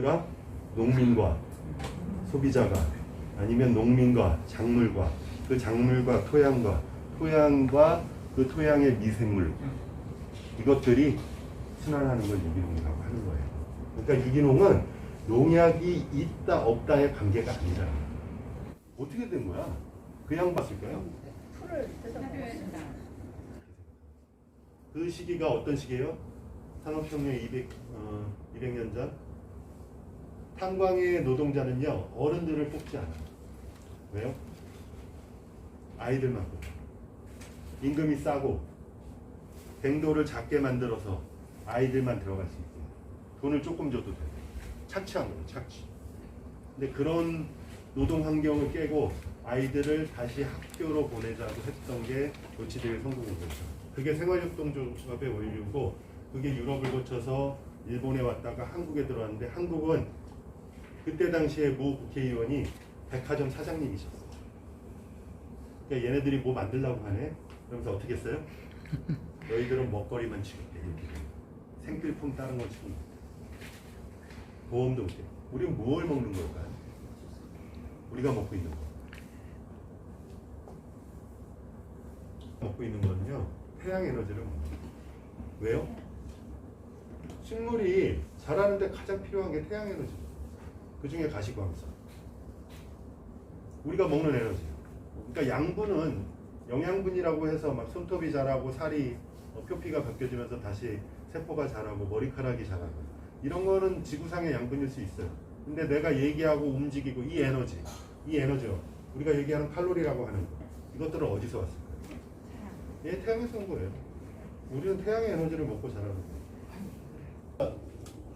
누구랑? 농민과 소비자가, 아니면 농민과 작물과, 그 작물과 토양과 그 토양의 미생물, 이것들이 순환하는 걸 유기농이라고 하는 거예요. 그러니까 유기농은 농약이 있다 없다의 관계가 아니라 어떻게 된 거야? 그냥 봤을까요? 풀을 뜯어야 된다. 그 시기가 어떤 시기예요? 산업혁명 200년 전. 탄광의 노동자는요, 어른들을 뽑지 않아요. 왜요? 아이들만 뽑아요. 임금이 싸고 뱅도를 작게 만들어서 아이들만 들어갈 수 있게 돈을 조금 줘도 돼요. 착취한 거예요, 착취. 근데 그런 노동 환경을 깨고 아이들을 다시 학교로 보내자고 했던 게 노치들의 성공인 거죠. 그게 생활협동조합의 원리고, 그게 유럽을 거쳐서 일본에 왔다가 한국에 들어왔는데, 한국은 그때 당시에 모 국회의원이 백화점 사장님이셨어요. 그러니까 얘네들이 뭐 만들려고 하네? 그러면서 어떻게 했어요? 너희들은 먹거리만 취급해. 생필품 다른 거 취급. 보험도 못해. 우리는 뭘 먹는 걸까요? 우리가 먹고 있는 거. 먹고 있는 거는요, 태양에너지를 먹는 거예요. 왜요? 식물이 자라는데 가장 필요한 게 태양에너지죠. 그 중에 가시광선. 우리가 먹는 에너지. 그러니까 양분은 영양분이라고 해서 막 손톱이 자라고 살이 표피가 벗겨지면서 다시 세포가 자라고 머리카락이 자라고, 이런 거는 지구상의 양분일 수 있어요. 근데 내가 얘기하고 움직이고 이 에너지요. 우리가 얘기하는 칼로리라고 하는 거, 이것들은 어디서 왔을까요? 예, 태양에서 온 거예요. 우리는 태양의 에너지를 먹고 자라는 거예요.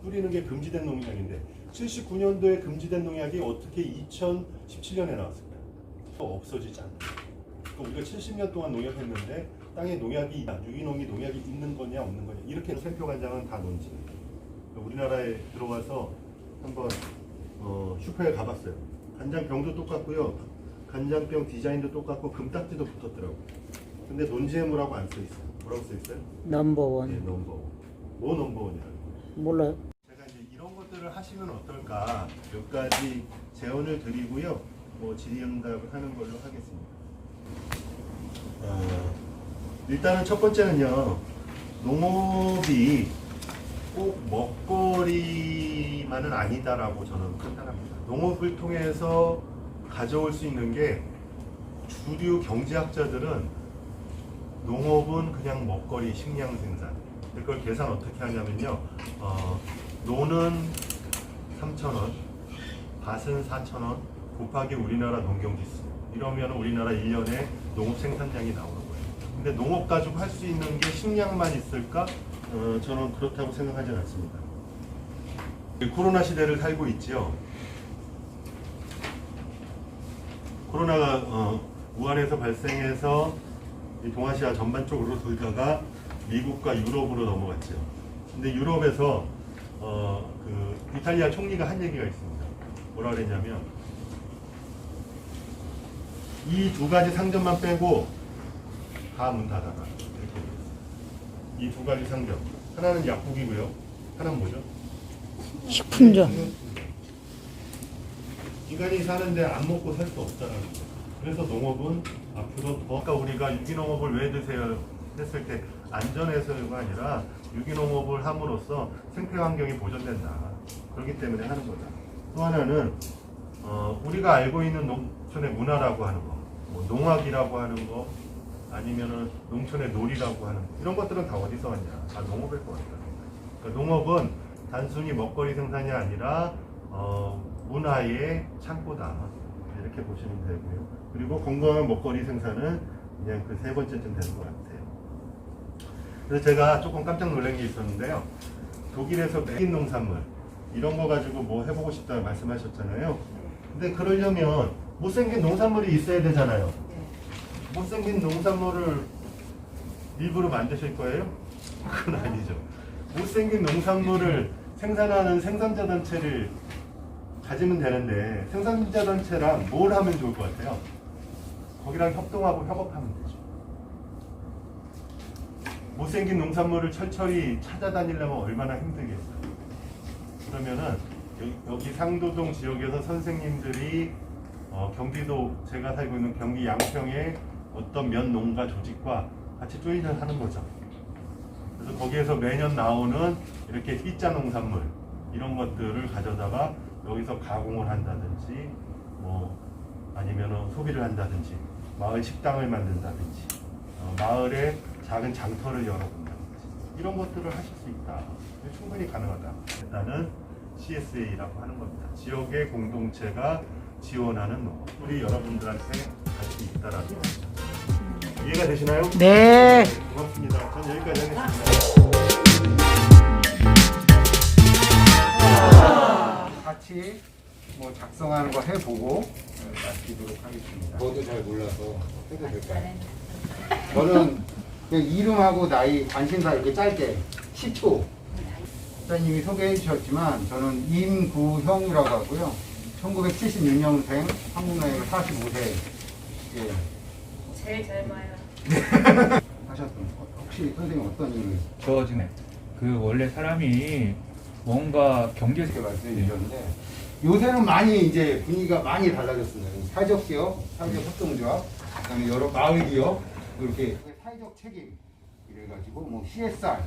뿌리는 게 금지된 농약인데 79년도에 금지된 농약이 어떻게 2017년에 나왔을까요? 없어지지 않아요. 우리가 70년 동안 농약했는데 땅에 농약이, 유기농이 농약이 있는 거냐 없는 거냐, 이렇게 샘표 간장은 다 논지. 우리나라에 들어와서 한번 슈퍼에 가봤어요. 간장병도 똑같고요, 간장병 디자인도 똑같고 금딱지도 붙었더라고요. 근데 논지해무라고 안 써 있어요. 뭐라고 써 있어요? 넘버원. 네, 넘버원. 뭐 넘버원이라고? 몰라요. 제가 이제 이런 것들을 하시면 어떨까 몇 가지 제언을 드리고요, 질의응답을 하는 걸로 하겠습니다. 일단은 첫 번째는요, 농업이 꼭 먹거리만은 아니다라고 저는 판단합니다. 농업을 통해서 가져올 수 있는 게, 주류 경제학자들은 농업은 그냥 먹거리, 식량 생산. 그걸 계산 어떻게 하냐면요, 노는 3,000원, 밭은 4,000원 곱하기 우리나라 농경지수. 이러면 우리나라 1년에 농업 생산량이 나오는 거예요. 근데 농업 가지고 할 수 있는 게 식량만 있을까? 저는 그렇다고 생각하지 않습니다. 코로나 시대를 살고 있지요. 코로나가 우한에서 발생해서 이 동아시아 전반적으로 돌다가 미국과 유럽으로 넘어갔죠. 근데 유럽에서 그 이탈리아 총리가 한 얘기가 있습니다. 뭐라 그랬냐면, 이 두 가지 상점만 빼고 다 문 닫아라, 이렇게 그랬어요. 이 두 가지 상점, 하나는 약국이고요, 하나는 뭐죠? 식품점. 인간이 사는데 안 먹고 살 수 없다는 거예요. 그래서 농업은 앞으로 더, 아까 우리가 유기농업을 왜 드세요 했을 때 안전해서가 아니라 유기농업을 함으로써 생태환경이 보존된다, 그렇기 때문에 하는 거다. 또 하나는 우리가 알고 있는 농촌의 문화라고 하는 거, 뭐 농악이라고 하는 거, 아니면은 농촌의 놀이라고 하는 거, 이런 것들은 다 어디서 왔냐? 다 농업일 것 같다. 그러니까 농업은 단순히 먹거리 생산이 아니라 문화의 창고다, 이렇게 보시면 되고요. 그리고 건강한 먹거리 생산은 그냥 그 세 번째쯤 되는 것 같아요. 그래서 제가 조금 깜짝 놀란 게 있었는데요, 독일에서 맥인 농산물 이런 거 가지고 뭐 해보고 싶다고 말씀하셨잖아요. 근데 그러려면 못생긴 농산물이 있어야 되잖아요. 못생긴 농산물을 일부러 만드실 거예요? 그건 아니죠. 못생긴 농산물을 생산하는 생산자 단체를 가지면 되는데, 생산자 단체랑 뭘 하면 좋을 것 같아요? 거기랑 협동하고 협업하면 되죠. 못생긴 농산물을 철저히 찾아다니려면 얼마나 힘들겠어요. 그러면은 여기 상도동 지역에서 선생님들이 경기도 제가 살고 있는 경기 양평의 어떤 면 농가 조직과 같이 조인을 하는 거죠. 그래서 거기에서 매년 나오는 이렇게 삐짜 농산물 이런 것들을 가져다가 여기서 가공을 한다든지 뭐 아니면 소비를 한다든지 마을 식당을 만든다든지 마을에 작은 장터를 열어본다든지 이런 것들을 하실 수 있다. 충분히 가능하다. 일단은 CSA라고 하는 겁니다. 지역의 공동체가 지원하는 농업. 우리 여러분들한테 갈 수 있다라는 겁니다. 이해가 되시나요? 네. 고맙습니다. 전 여기까지 하겠습니다. 같이 뭐 작성하는 거 해보고 마치도록 하겠습니다. 저도 잘 몰라서 해도 될까요? 저는 그냥 이름하고 나이 관심사 이렇게 짧게 10초. 목사님이 소개해 주셨지만 저는 임구형이라고 하고요. 1976년생 한국 나이가 45세. 예. 제일 젊어요. 하셨던 혹시 선생님 어떤 일을 저 지금 그 원래 사람이 뭔가 경제 이렇게 말씀해 주셨는데 요새는 많이 이제 분위기가 많이 달라졌습니다. 사회적 기업, 사회적 협동조합, 그다음에 여러 마을 기업 이렇게 사회적 책임 이래가지고 뭐 CSR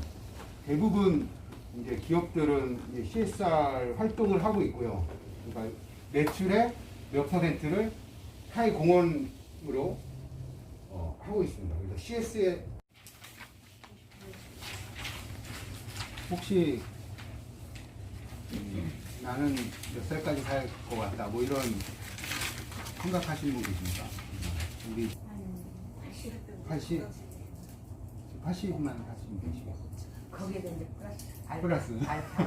대부분 이제 기업들은 이제 CSR 활동을 하고 있고요. 그러니까 매출의 몇 퍼센트를 타이 공헌으로 하고 있습니다. 그래서 CS에 혹시 나는 몇 살까지 살 것 같다 뭐 이런 생각하시는 분 계십니까? 우리 80? 80만 하시면 되시고 거기에다 이제 플러스 알파.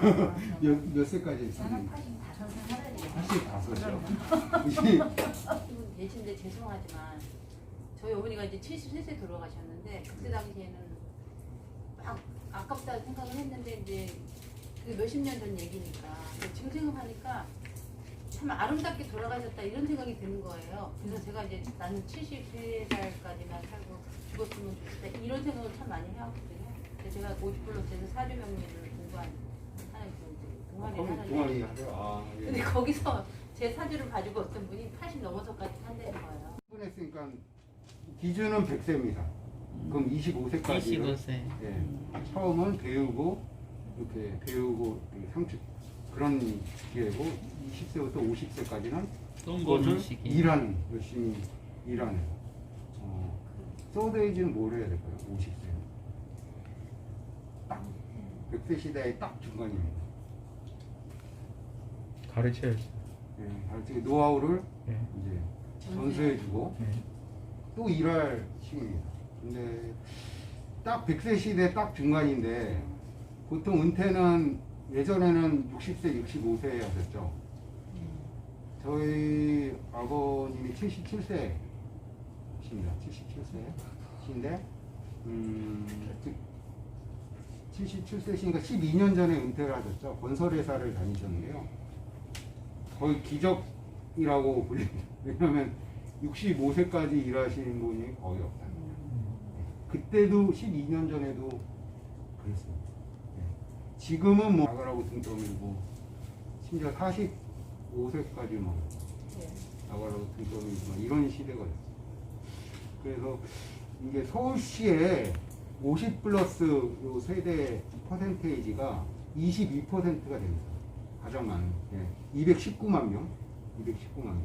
몇 세까지 했어요? 85이요? 예친데 죄송하지만 저희 어머니가 이제 73세 돌아가셨는데 그때 당시에는 막 아깝다 생각을 했는데 이제 그 몇십 년 전 얘기니까 지금 생각하니까 참 아름답게 돌아가셨다 이런 생각이 드는 거예요. 그래서 제가 이제 나는 73살까지나 살고 죽었으면 좋겠다 이런 생각을 참 많이 해왔거든요. 근데 제가 50+에서 사주명리를 공부한 하는 동아리를 하는데 동아리 하세요? 아, 예. 근데 거기서 제 사주를 가지고 어떤 분이 80 넘어서까지 산다는 거예요. 했으니까 기준은 100세입니다. 그럼 25세까지 25세. 예, 처음은 배우고 이렇게 배우고 상추 그런 기회고 20세부터 50세까지는 똥거는 시기. 일하는 열심히 일하는 소드에이지는 뭘 해야 될까요? 50세는 딱 100세 시대의 딱 중간입니다. 가르쳐야지. 예, 가르치고 노하우를 예. 이제 전수해주고 예. 또 일할 시기입니다. 근데 딱 100세 시대 딱 중간인데 보통 은퇴는 예전에는 60세, 65세 하셨죠. 저희 아버님이 77세십니다. 77세신데 77세시니까 12년 전에 은퇴를 하셨죠. 건설회사를 다니셨는데요. 거의 기적이라고 불립니다. 왜냐하면 65세까지 일하시는 분이 거의 없다. 그때도 12년 전에도 그랬습니다. 지금은 뭐 나가라고 등 떠밀고 심지어 45세까지 막 나가라고 등 떠밀고 막 이런 시대가 됐어요. 그래서 이게 서울시에 50+ 요 세대 퍼센테이지가 22%가 됩니다. 가장 많은 219만 명, 219만 명.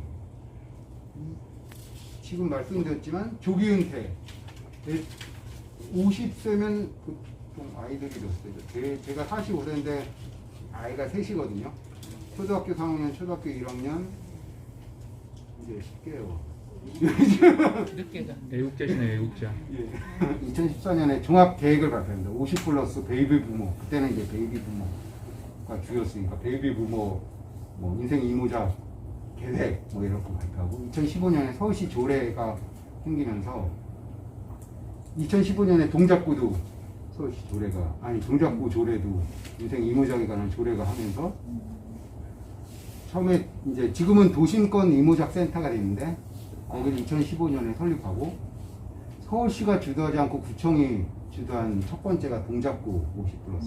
지금 말씀드렸지만 조기 은퇴 50세면 보통 아이들이 몇 세죠? 제가 45세인데 아이가 셋이거든요. 초등학교 3학년, 초등학교 1학년 이제 10개요. 늦게가. 애국자시네, 애국자. 예. 2014년에 종합 계획을 발표합니다. 50+ 베이비 부모. 그때는 이제 베이비 부모가 주였으니까 베이비 부모 뭐 인생 이모작 계획 뭐 이런 거 발표하고 2015년에 서울시 조례가 생기면서 2015년에 동작구도 서울시 조례가 동작구 조례도 인생 이모작에 관한 조례가 하면서 처음에 이제 지금은 도심권 이모작 센터가 됐는데 거기를 2015년에 설립하고 서울시가 주도하지 않고 구청이 주도한 첫 번째가 동작구 50+.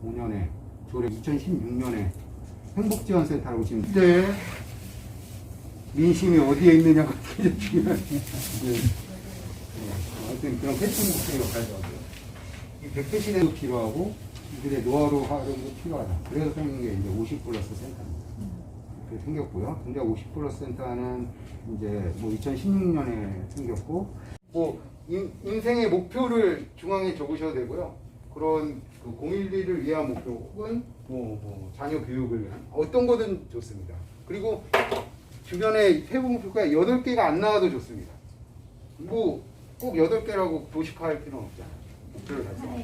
2015년에 조례, 2016년에 행복지원센터라고 지금 그때 민심이 어디에 있느냐가 되게 중요한 아무튼 그런 패스북의 역할도 하고요. 이 100대 시대도 필요하고 이들의 노하우 활용도 필요하다. 그래서 생긴 게 이제 50플러스 센터입니다. 그렇게 생겼고요. 근데 50플러스 센터는 이제 뭐 2016년에 생겼고 뭐 인생의 목표를 중앙에 적으셔도 되고요. 그런 그 011을 위한 목표 혹은 뭐 자녀 교육을 위한 어떤 거든 좋습니다. 그리고 주변에 세부 목표가 8개가 안 나와도 좋습니다. 뭐 꼭 8개라고 도식화할 필요는 없잖아요. 목표를 달성.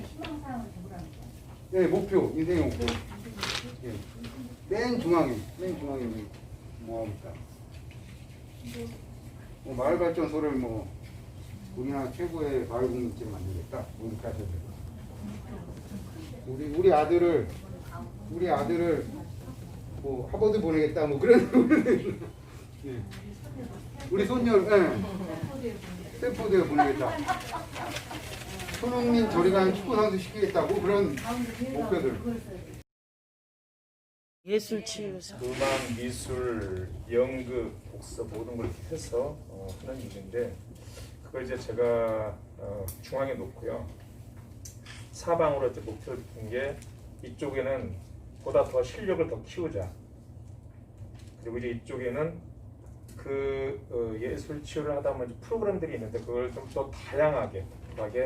네, 목표, 인생의 목표. 예. 맨 중앙에 뭐 합니까? 뭐 마을 발전소를 뭐 우리나라 최고의 마을 공동체를 만들겠다. 뭐 이렇게 하셔도 되고. 우리 아들을 뭐 하버드 보내겠다. 뭐 그런 예. 우리 손녀를 스탠포드에 보내겠다. 손흥민 저리 가는 축구 선수 시키겠다고 그런 목표들. 예술치유사. 음악, 미술, 연극, 복서 모든 걸 해서 하는 일인데 그걸 이제 제가 중앙에 놓고요. 사방으로 이제 목표를 둔 게 이쪽에는 보다 더 실력을 더 키우자. 그리고 이제 이쪽에는 그 예술 치유를 하다 보면 프로그램들이 있는데 그걸 좀 더 다양하게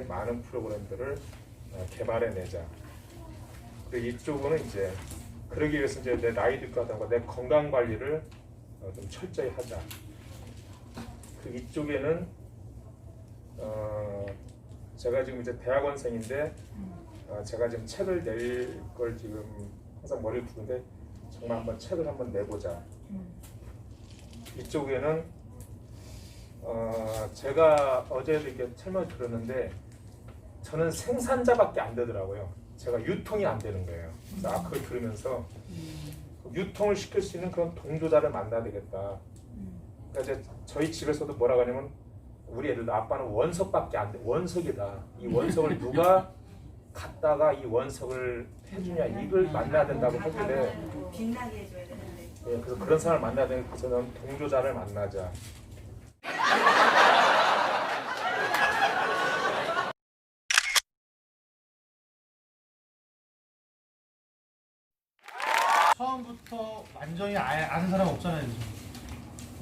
많은 프로그램들을 개발해내자. 그리고 이쪽은 이제 그러기 위해서 이제 내 나이도 있고 하다 보니까 내 건강 관리를 좀 철저히 하자. 그 이쪽에는 제가 지금 이제 대학원생인데 제가 지금 책을 낼 걸 지금 항상 머리를 푸는데 정말 한번 책을 한번 내보자. 이쪽에는 제가 어제도 이렇게 설명을 들었는데 저는 생산자밖에 안 되더라고요. 제가 유통이 안 되는 거예요. 그래서 그걸 들으면서 유통을 시킬 수 있는 그런 동조자를 만나야 되겠다. 그러니까 이제 저희 집에서도 뭐라고 하냐면 우리 애들도 아빠는 원석밖에 안 돼. 원석이다. 이 원석을 누가 갖다가 이 원석을 해주냐 이걸 만나야 된다고 하길래 빛나게 해줘야 되는데. 예, 그래서 그런 사람을 만나야 되는 그래서 저는 동조자를 만나자. 처음부터 완전히 아는 사람 없잖아요. 요즘.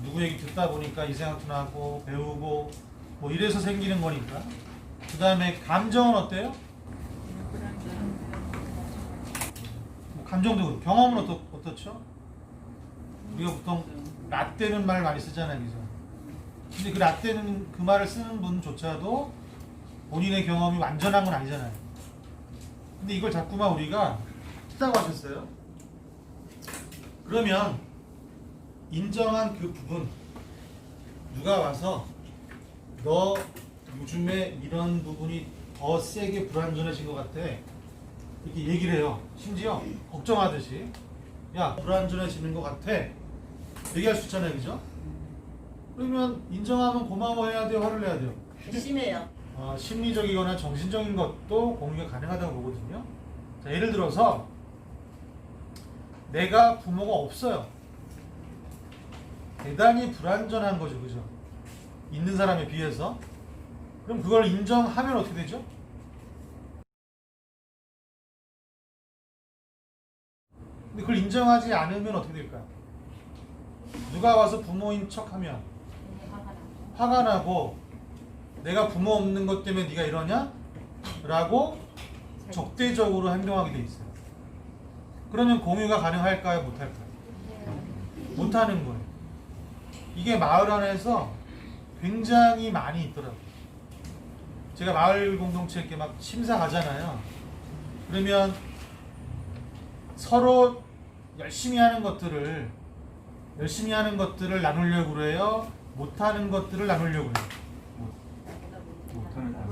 누구 얘기 듣다 보니까 이 생각도 나고 배우고 뭐 이래서 생기는 거니까. 그 다음에 감정은 어때요? 뭐 감정도 경험은 어떻죠? 우리가 보통 라떼는 말 많이 쓰잖아요. 그죠? 근데 그 라떼는 그 말을 쓰는 분조차도 본인의 경험이 완전한 건 아니잖아요. 근데 이걸 자꾸만 우리가 쓰다고 하셨어요. 그러면 인정한 그 부분 누가 와서 너 요즘에 이런 부분이 더 세게 불안전해진 것 같아 이렇게 얘기를 해요. 심지어 걱정하듯이 야 불안전해지는 것 같아 얘기할 수 있잖아요. 그죠? 그러면 인정하면 고마워해야 돼요? 화를 내야 돼요? 심해요. 심리적이거나 정신적인 것도 공유가 가능하다고 보거든요. 자, 예를 들어서 내가 부모가 없어요. 대단히 불안전한 거죠. 그죠? 있는 사람에 비해서. 그럼 그걸 인정하면 어떻게 되죠? 근데 그걸 인정하지 않으면 어떻게 될까요? 누가 와서 부모인 척하면 화가 나고 내가 부모 없는 것 때문에 네가 이러냐? 라고 적대적으로 행동하게 돼 있어요. 그러면 공유가 가능할까요? 못할까요? 못하는 거예요. 이게 마을 안에서 굉장히 많이 있더라고요. 제가 마을 공동체 이렇게 막 심사 가잖아요. 그러면 서로 열심히 하는 것들을 나누려고 그래요? 못하는 것들을 나누려고 그래요?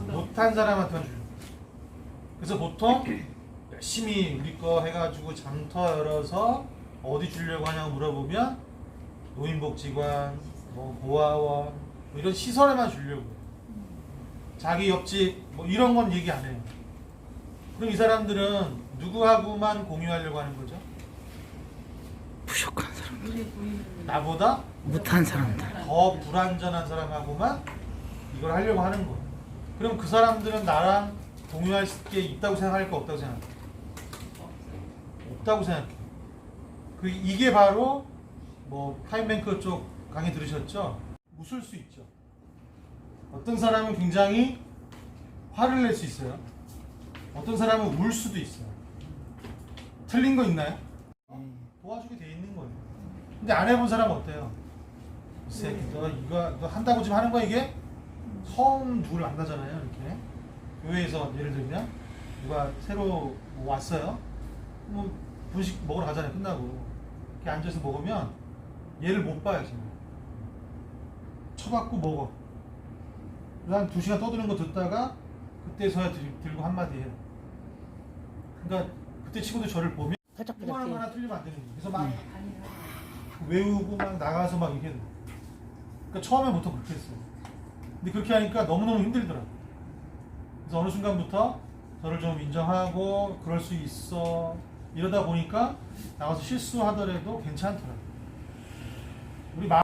못한 사람한테만 주려고. 그래서 보통 열심히 우리 거 해가지고 장터 열어서 어디 주려고 하냐고 물어보면 노인복지관, 뭐 고아원 뭐 이런 시설에만 주려고 해요. 자기 옆집 뭐 이런 건 얘기 안 해요. 그럼 이 사람들은 누구하고만 공유하려고 하는 거죠? 부족한 사람, 나보다 못한 사람들. 더 불완전한 사람하고만 이걸 하려고 하는 거야. 그럼 그 사람들은 나랑 동요할 게 있다고 생각할까 없다고 생각해? 없다고 생각해. 이게 바로 뭐 타임뱅크 쪽 강의 들으셨죠? 웃을 수 있죠. 어떤 사람은 굉장히 화를 낼 수 있어요. 어떤 사람은 울 수도 있어요. 틀린 거 있나요? 도와주게 돼 있는 거예요. 근데 안 해본 사람은 어때요? 이 새끼 너 한다고 지금 하는 거야 이게? 처음 누구를 만나잖아요 이렇게. 교회에서 예를 들면 누가 새로 뭐 왔어요. 뭐 분식 먹으러 가잖아요. 끝나고 이렇게 앉아서 먹으면 얘를 못 봐요 지금. 쳐갖고 먹어. 한 2시간 떠드는 거 듣다가 그때서야 들고 한마디 해요. 그러니까 그때 친구들 저를 보면 하나 틀리면 안 되는 거예요. 그래서 막 외우고 막 나가서 막 이렇게. 그러니까 처음에 보통 그렇게 했어요. 근데 그렇게 하니까 너무너무 힘들더라고요. 그래서 어느 순간부터 저를 좀 인정하고 그럴 수 있어 이러다 보니까 나가서 실수하더라도 괜찮더라고요. 우리 그냥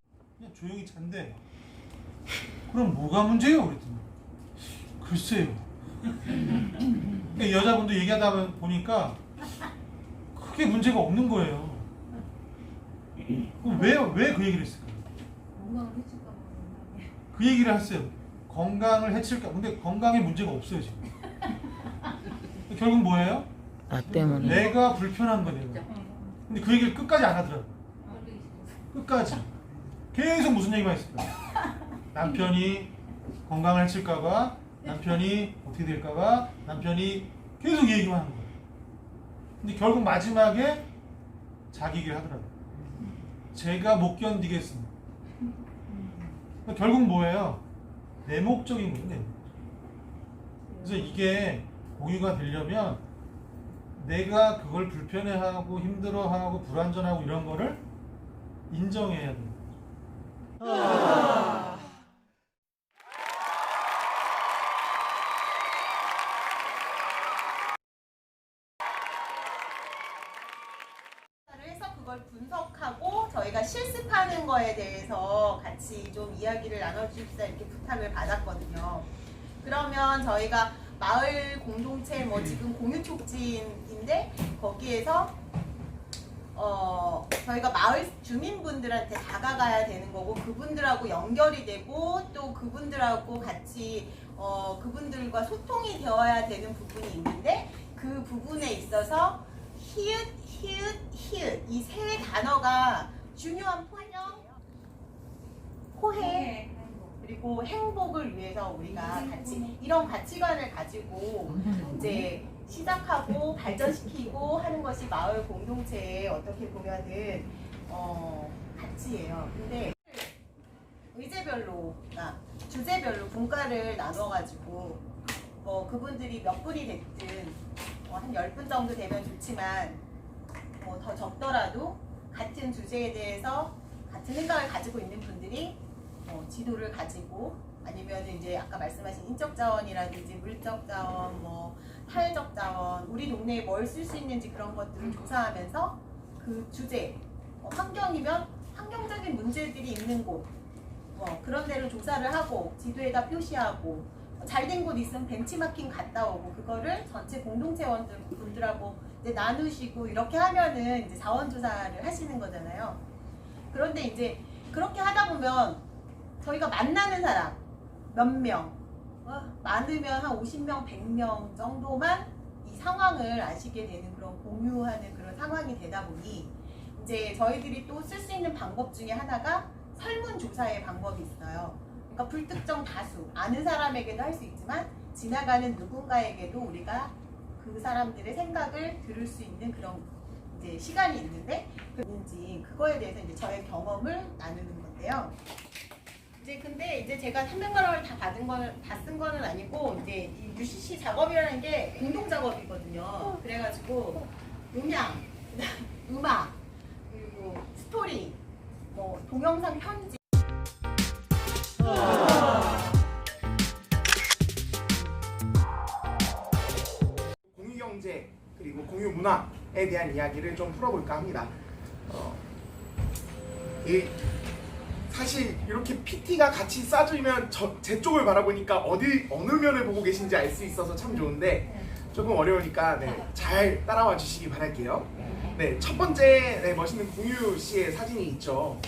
조용히 잔대요. 그럼 뭐가 문제예요? 그랬더니 글쎄요. 여자분도 얘기하다 보니까 크게 문제가 없는 거예요. 그럼 왜 그 얘기를 했을까요? 건강을 해칠까 봐. 그 얘기를 했어요. 건강을 해칠까? 근데 건강에 문제가 없어요 지금. 결국 뭐예요? 나 때문에. 내가 불편한 거네요. 근데 그 얘기를 끝까지 안 하더라고요. 끝까지. 계속 무슨 얘기만 했을까요? 남편이 건강을 해칠까봐, 남편이 어떻게 될까봐, 남편이 계속 얘기만 하는 거예요. 근데 결국 마지막에 자기 얘기를 하더라고요. 제가 못 견디겠습니다. 결국 뭐예요? 내목적인 거예요. 내목. 그래서 이게 공유가 되려면 내가 그걸 불편해하고 힘들어하고 불완전하고 이런 거를 인정해야 돼요. 해서 그걸 분석하고 저희가 실습하는 거에 대해서 같이 좀 이야기를 나눠주십사 이렇게 부탁을 받았거든요. 그러면 저희가 마을 공동체 뭐 지금 공유촉진인데 거기에서 저희가 마을 주민분들한테 다가가야 되는 거고 그분들하고 연결이 되고 또 그분들하고 같이 그분들과 소통이 되어야 되는 부분이 있는데 그 부분에 있어서 히읗, 히읗, 히읗 이 세 단어가 중요한 포인트예요. 호혜 그리고 행복을 위해서 우리가 같이 이런 가치관을 가지고 이제 시작하고 발전시키고 하는 것이 마을 공동체의 어떻게 보면은 가치예요. 근데 의제별로, 주제별로 분과를 나눠가지고 그분들이 몇 분이 됐든 한 10분 정도 되면 좋지만 더 적더라도 같은 주제에 대해서 같은 생각을 가지고 있는 분들이 지도를 가지고 아니면 이제 아까 말씀하신 인적 자원이라든지 물적 자원, 사회적 자원, 우리 동네에 뭘 쓸 수 있는지 그런 것들을 조사하면서 그 주제, 환경이면 환경적인 문제들이 있는 곳, 그런 데를 조사를 하고 지도에다 표시하고 잘된 곳 있으면 벤치마킹 갔다 오고 그거를 전체 공동체원들하고 이제 나누시고 이렇게 하면은 이제 자원조사를 하시는 거잖아요. 그런데 이제 그렇게 하다 보면 저희가 만나는 사람 몇 명, 많으면 한 50명, 100명 정도만 이 상황을 아시게 되는 그런 공유하는 그런 상황이 되다 보니 이제 저희들이 또 쓸 수 있는 방법 중에 하나가 설문조사의 방법이 있어요. 그러니까 불특정 다수, 아는 사람에게도 할 수 있지만 지나가는 누군가에게도 우리가 그 사람들의 생각을 들을 수 있는 그런 이제 시간이 있는데 그거에 대해서 이제 저의 경험을 나누는 건데요. 근데 이제 제가 300만 원을 다 쓴 거는 아니고 이제 이 UCC 작업이라는 게 공동 작업이거든요. 그래가지고 음향, 음악, 그리고 스토리, 동영상 편집. 공유경제 그리고 공유문화에 대한 이야기를 좀 풀어볼까 합니다. 예, 사실 이렇게 PT가 같이 쏴주면 제 쪽을 바라보니까 어느 면을 보고 계신지 알 수 있어서 참 좋은데 조금 어려우니까 잘 따라와 주시기 바랄게요. 첫 번째 멋있는 공유 씨의 사진이 있죠.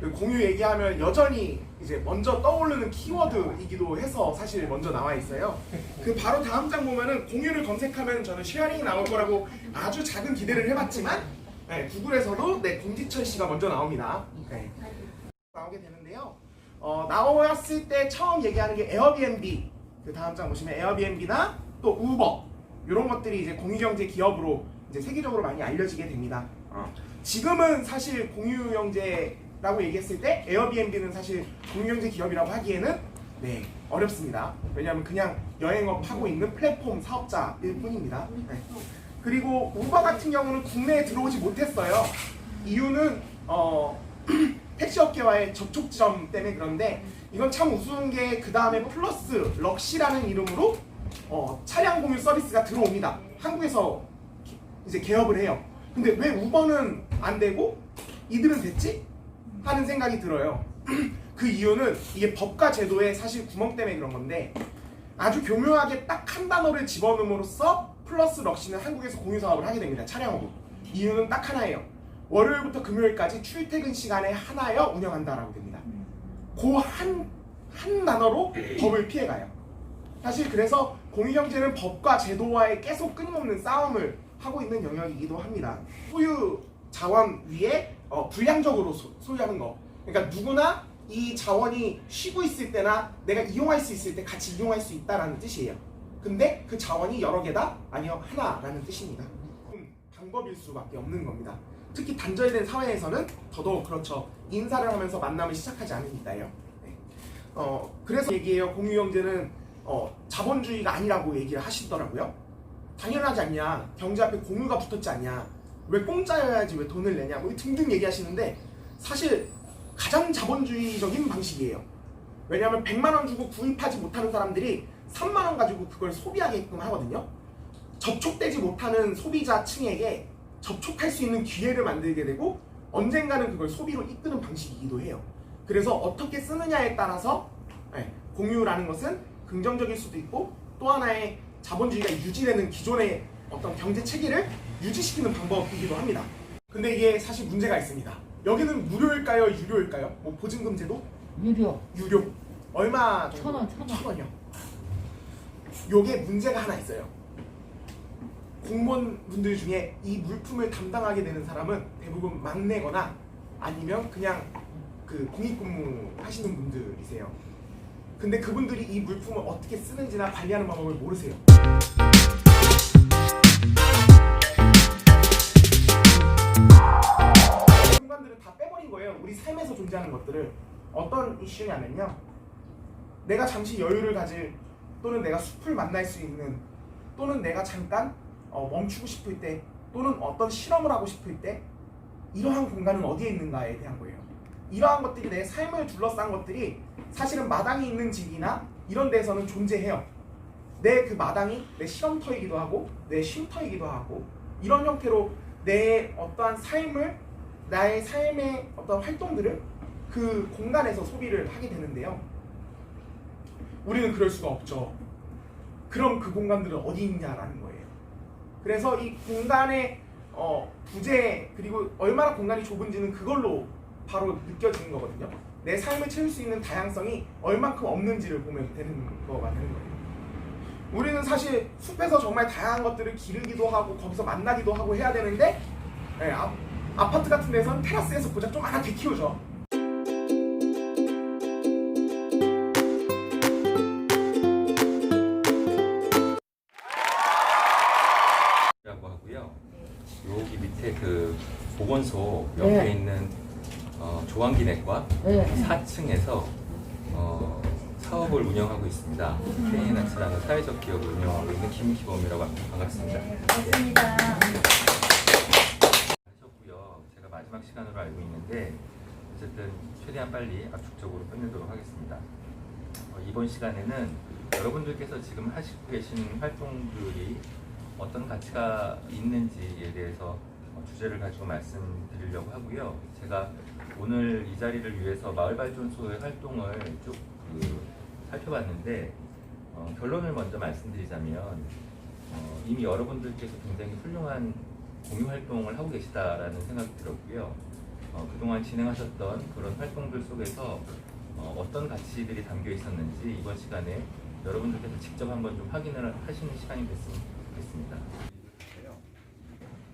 그 공유 얘기하면 여전히 이제 먼저 떠오르는 키워드이기도 해서 사실 먼저 나와 있어요. 그 바로 다음 장 보면은 공유를 검색하면 저는 쉐어링이 나올 거라고 아주 작은 기대를 해봤지만 구글에서도 공지철 씨가 먼저 나옵니다. 나오게 되는데요. 나왔을 때 처음 얘기하는 게 에어비앤비. 그 다음 장 보시면 에어비앤비나 또 우버 이런 것들이 이제 공유경제 기업으로 이제 세계적으로 많이 알려지게 됩니다. 지금은 사실 공유경제라고 얘기했을 때 에어비앤비는 사실 공유경제 기업이라고 하기에는 어렵습니다. 왜냐하면 그냥 여행업 하고 있는 플랫폼 사업자일 뿐입니다. 그리고 우버 같은 경우는 국내에 들어오지 못했어요. 이유는 택시업계와의 접촉점 때문에. 그런데 이건 참 우스운 게 그 다음에 플러스 럭시라는 이름으로 차량 공유 서비스가 들어옵니다. 한국에서 이제 개업을 해요. 근데 왜 우버는 안 되고 이들은 됐지? 하는 생각이 들어요. 그 이유는 이게 법과 제도에 사실 구멍 때문에 그런 건데 아주 교묘하게 딱 한 단어를 집어넣음으로써 플러스 럭시는 한국에서 공유 사업을 하게 됩니다. 차량업으로. 이유는 딱 하나예요. 월요일부터 금요일까지 출퇴근 시간에 하나여 운영한다라고 됩니다. 그 한 단어로 법을 피해가요. 사실 그래서 공유경제는 법과 제도와의 계속 끊임없는 싸움을 하고 있는 영역이기도 합니다. 소유 자원 위에 불량적으로 소유하는 거. 그러니까 누구나 이 자원이 쉬고 있을 때나 내가 이용할 수 있을 때 같이 이용할 수 있다라는 뜻이에요. 근데 그 자원이 여러 개다? 아니요, 하나라는 뜻입니다. 방법일 수밖에 없는 겁니다. 특히 단절된 사회에서는 더더욱 그렇죠. 인사를 하면서 만남을 시작하지 않으니까요. 그래서 얘기해요. 공유경제는 자본주의가 아니라고 얘기를 하시더라고요. 당연하지 않냐. 경제 앞에 공유가 붙었지 않냐. 왜 공짜여야지 왜 돈을 내냐. 뭐 등등 얘기하시는데 사실 가장 자본주의적인 방식이에요. 왜냐하면 100만 원 주고 구입하지 못하는 사람들이 3만 원 가지고 그걸 소비하게끔 하거든요. 접촉되지 못하는 소비자층에게 접촉할 수 있는 기회를 만들게 되고 언젠가는 그걸 소비로 이끄는 방식이기도 해요. 그래서 어떻게 쓰느냐에 따라서 공유라는 것은 긍정적일 수도 있고 또 하나의 자본주의가 유지되는 기존의 어떤 경제 체계를 유지시키는 방법이기도 합니다. 근데 이게 사실 문제가 있습니다. 여기는 무료일까요? 유료일까요? 뭐 보증금 제도? 유료. 유료. 얼마 정도? 1,000원. 1,000원이요. 요게 문제가 하나 있어요. 공무원분들 중에 이 물품을 담당하게 되는 사람은 대부분 막내거나 아니면 그냥 그 공익근무 하시는 분들이세요. 근데 그분들이 이 물품을 어떻게 쓰는지나 관리하는 방법을 모르세요. 순간들을 다 빼버린 거예요. 우리 삶에서 존재하는 것들을. 어떤 이슈냐면요, 내가 잠시 여유를 가질, 또는 내가 숲을 만날 수 있는, 또는 내가 잠깐 멈추고 싶을 때, 또는 어떤 실험을 하고 싶을 때 이러한 공간은 어디에 있는가에 대한 거예요. 이러한 것들이 내 삶을 둘러싼 것들이 사실은 마당이 있는 집이나 이런 데서는 존재해요. 내 그 마당이 내 실험터이기도 하고 내 쉼터이기도 하고 이런 형태로 내 어떠한 삶을, 나의 삶의 어떤 활동들을 그 공간에서 소비를 하게 되는데요. 우리는 그럴 수가 없죠. 그럼 그 공간들은 어디 있냐라는 거예요. 그래서 이 공간의 부재, 그리고 얼마나 공간이 좁은지는 그걸로 바로 느껴지는 거거든요. 내 삶을 채울 수 있는 다양성이 얼만큼 없는지를 보면 되는 거가 되는 거예요. 우리는 사실 숲에서 정말 다양한 것들을 기르기도 하고 거기서 만나기도 하고 해야 되는데 아파트 같은 데서는 테라스에서 고작 좀 하나 더 키우죠. 라고 하고요. 여기 밑에 그 보건소 옆에 있는 조환기내과 4층에서 사업을 운영하고 있습니다. KNH라는 사회적 기업을 운영하고 있는 김기범이라고 합니다. 반갑습니다. 반갑습니다. 하셨고요. 제가 마지막 시간으로 알고 있는데 어쨌든 최대한 빨리 압축적으로 끝내도록 하겠습니다. 이번 시간에는 여러분들께서 지금 하시고 계신 활동들이 어떤 가치가 있는지에 대해서 주제를 가지고 말씀드리려고 하고요. 제가 오늘 이 자리를 위해서 마을발전소의 활동을 쭉 살펴봤는데 결론을 먼저 말씀드리자면 이미 여러분들께서 굉장히 훌륭한 공유 활동을 하고 계시다라는 생각이 들었고요. 그동안 진행하셨던 그런 활동들 속에서 어떤 가치들이 담겨 있었는지 이번 시간에 여러분들께서 직접 한번 좀 확인을 하시는 시간이 됐으면 좋겠습니다.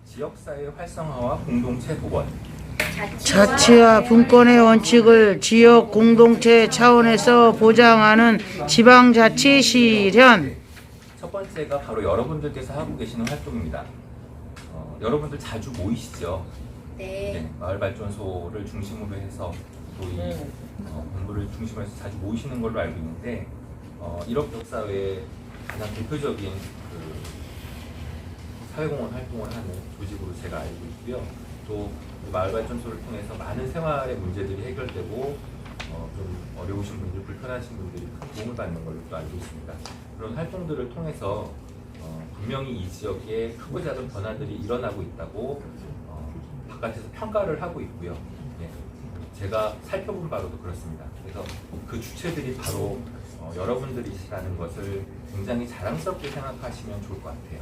지역사회 활성화와 공동체 복원. 자치와 분권의 원칙을 지역 공동체 차원에서 보장하는 지방자치 실현. 첫 번째가 바로 여러분들께서 하고 계시는 활동입니다. 여러분들 자주 모이시죠? 네. 마을발전소를 중심으로 해서 또 이 본부를 중심으로 해서 자주 모이시는 걸로 알고 있는데 일업역사회의 가장 대표적인 사회공헌 활동을 하는 조직으로 제가 알고 있고요. 또 마을발전소를 통해서 많은 생활의 문제들이 해결되고 좀 어려우신 분들, 불편하신 분들이 큰 도움을 받는 걸로 또 알고 있습니다. 그런 활동들을 통해서 분명히 이 지역에 크고 작은 변화들이 일어나고 있다고 바깥에서 평가를 하고 있고요. 예, 제가 살펴본 바로도 그렇습니다. 그래서 그 주체들이 바로 여러분들이시라는 것을 굉장히 자랑스럽게 생각하시면 좋을 것 같아요.